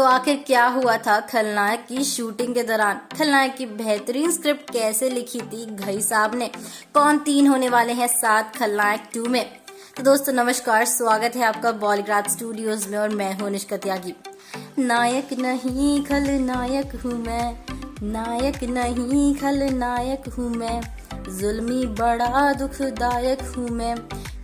आखिर क्या हुआ था खलनायक की शूटिंग के दौरान? खलनायक की बेहतरीन स्क्रिप्ट कैसे लिखी थी घई साहब ने? कौन 3 होने वाले हैं साथ खलनायक 2 में? तो दोस्तों नमस्कार, स्वागत है आपका बॉलीग्राड स्टूडियोज में और मैं हूं निष्का त्यागी। नायक नहीं खलनायक हूँ मैं, नायक नहीं खलनायक हूँ मैं, जुल्मी बड़ा दुखदायक हूँ मैं,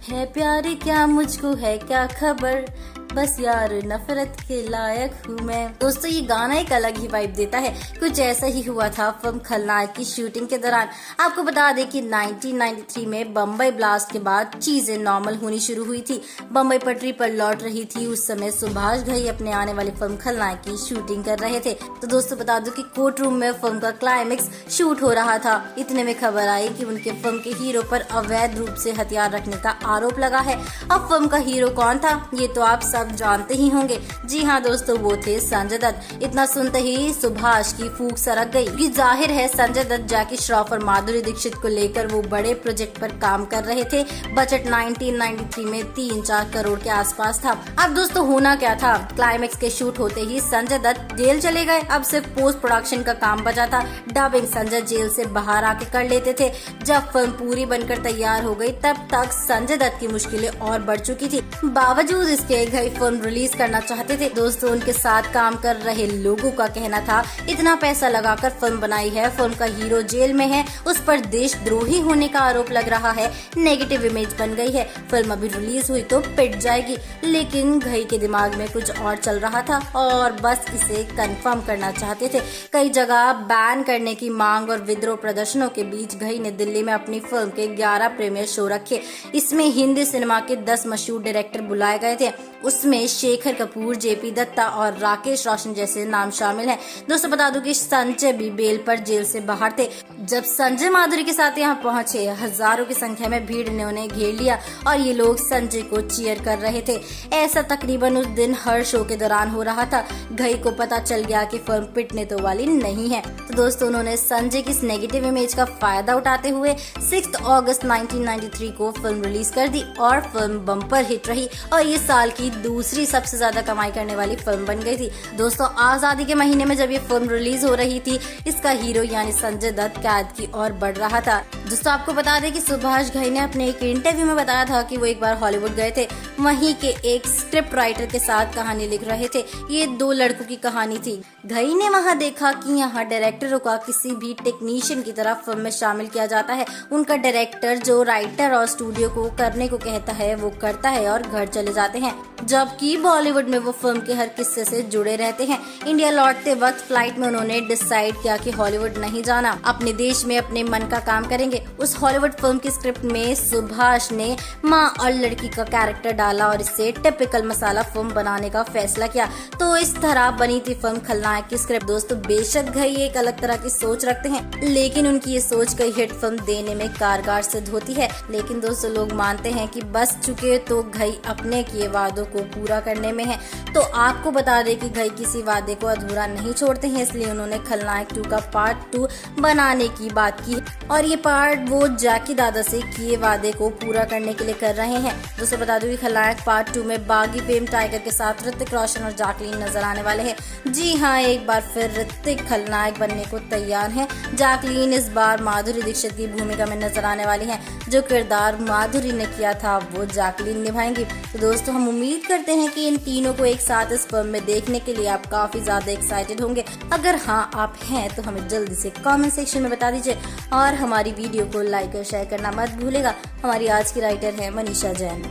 है प्यार क्या मुझको है क्या खबर, बस यार नफरत के लायक हूँ मैं। दोस्तों ये गाना एक अलग ही वाइब देता है। कुछ ऐसा ही हुआ था फिल्म खलनायक की शूटिंग के दौरान। आपको बता दें कि 1993 में बम्बई ब्लास्ट के बाद चीजें नॉर्मल होनी शुरू हुई थी। बम्बई पटरी पर लौट रही थी उस समय सुभाष घई अपने आने वाली फिल्म खलनायक की शूटिंग कर रहे थे। तो दोस्तों बता दूं कि कोर्ट रूम में फिल्म का क्लाइमेक्स शूट हो रहा था। इतने में खबर आई कि उनके फिल्म के हीरो पर अवैध रूप से हथियार रखने का आरोप लगा है। अब फिल्म का हीरो कौन था ये तो आप सब जानते ही होंगे। जी हाँ दोस्तों, वो थे संजय दत्त। इतना सुनते ही सुभाष की फूंक सरक गई कि जाहिर है संजय दत्त जैकी श्रॉफ और माधुरी दीक्षित को लेकर वो बड़े प्रोजेक्ट पर काम कर रहे थे। बजट 1993 में 3-4 करोड़ के आसपास था। अब दोस्तों होना क्या था, क्लाइमेक्स के शूट होते ही संजय दत्त जेल चले गए। अब सिर्फ पोस्ट प्रोडक्शन का काम बचा था। डबिंग संजय जेल से बाहर आके कर लेते थे। जब फिल्म पूरी बनकर तैयार हो गई तब तक संजय दत्त की मुश्किलें और बढ़ चुकी थी। बावजूद इसके घई फिल्म रिलीज करना चाहते थे। दोस्तों उनके साथ काम कर रहे लोगों का कहना था इतना पैसा लगाकर फिल्म बनाई है, फिल्म का हीरो जेल में है, उस पर देशद्रोही होने का आरोप लग रहा है, नेगेटिव इमेज बन गई है, फिल्म अभी रिलीज हुई तो पिट जाएगी। लेकिन घई के दिमाग में कुछ और चल रहा था और बस इसे कंफर्म करना चाहते थे। कई जगह बैन करने की मांग और विद्रोह प्रदर्शनों के बीच घई ने दिल्ली में अपनी फिल्म के 11 प्रीमियर शो रखे। इसमें हिंदी सिनेमा के 10 मशहूर डायरेक्टर बुलाए गए थे। उसमें शेखर कपूर, जेपी दत्ता और राकेश रोशन जैसे नाम शामिल हैं। दोस्तों बता दूं कि संजय भी बेल पर जेल से बाहर थे। जब संजय माधुरी के साथ यहाँ पहुंचे, हजारों की संख्या में भीड़ ने उन्हें घेर लिया और ये लोग संजय को चीयर कर रहे थे। ऐसा तकरीबन उस दिन हर शो के दौरान हो रहा था। घई को पता चल गया कि फिल्म पिटने तो वाली नहीं है। तो दोस्तों उन्होंने संजय की इस नेगेटिव इमेज का फायदा उठाते हुए 6 अगस्त 1993 को फिल्म रिलीज कर दी और फिल्म बम्पर हिट रही और ये साल की दूसरी सबसे ज्यादा कमाई करने वाली फिल्म बन गई थी। दोस्तों आजादी के महीने में जब ये फिल्म रिलीज हो रही थी, इसका हीरो यानी संजय दत्त कैद की ओर बढ़ रहा था। दोस्तों आपको बता दें कि सुभाष घई ने अपने एक इंटरव्यू में बताया था कि वो एक बार हॉलीवुड गए थे। वहीं के एक स्क्रिप्ट राइटर के साथ कहानी लिख रहे थे। ये 2 लड़कों की कहानी थी। घई ने वहां देखा कि यहाँ डायरेक्टरों का किसी भी टेक्नीशियन की तरह फिल्म में शामिल किया जाता है। उनका डायरेक्टर जो राइटर और स्टूडियो को करने को कहता है वो करता है और घर चले जाते हैं, जबकि बॉलीवुड में वो फिल्म के हर किस्से से जुड़े रहते हैं। इंडिया लौटते वक्त फ्लाइट में उन्होंने डिसाइड किया कि हॉलीवुड नहीं जाना, अपने देश में अपने मन का काम करेंगे। उस हॉलीवुड फिल्म की स्क्रिप्ट में सुभाष ने माँ और लड़की का कैरेक्टर डाला और इससे टिपिकल मसाला फिल्म बनाने का फैसला किया। तो इस तरह बनी थी फिल्म खलनायक की स्क्रिप्ट। दोस्तों बेशक घई एक अलग तरह की सोच रखते हैं, लेकिन उनकी ये सोच कई हिट फिल्म देने में कारगर सिद्ध होती है। लेकिन दोस्तों लोग मानते हैं कि बस चुके तो घई अपने किए वादों को पूरा करने में है। तो आपको बता दें कि घई किसी वादे को अधूरा नहीं छोड़ते हैं, इसलिए उन्होंने खलनायक 2 का पार्ट 2 बनाने की बात की और ये पार्ट वो जैकी दादा से किए वादे को पूरा करने के लिए कर रहे हैं। दोस्तों बता दूं कि खलनायक पार्ट 2 में बागी फेम टाइगर के साथ ऋतिक रोशन और जैकलीन नजर आने वाले हैं। जी हाँ, एक बार फिर ऋतिक खलनायक बनने को तैयार है। जैकलीन इस बार माधुरी दीक्षित की भूमिका में नजर आने वाली है। जो किरदार माधुरी ने किया था वो जैकलीन निभाएंगी। तो दोस्तों हम उम्मीद करते हैं कि इन तीनों को एक साथ इस फिल्म में देखने के लिए आप काफी ज्यादा एक्साइटेड होंगे। अगर हाँ आप हैं तो हमें जल्दी से कमेंट सेक्शन में बता दीजिए और हमारी वीडियो को लाइक और शेयर करना मत भूलेगा। हमारी आज की राइटर है मनीषा जैन।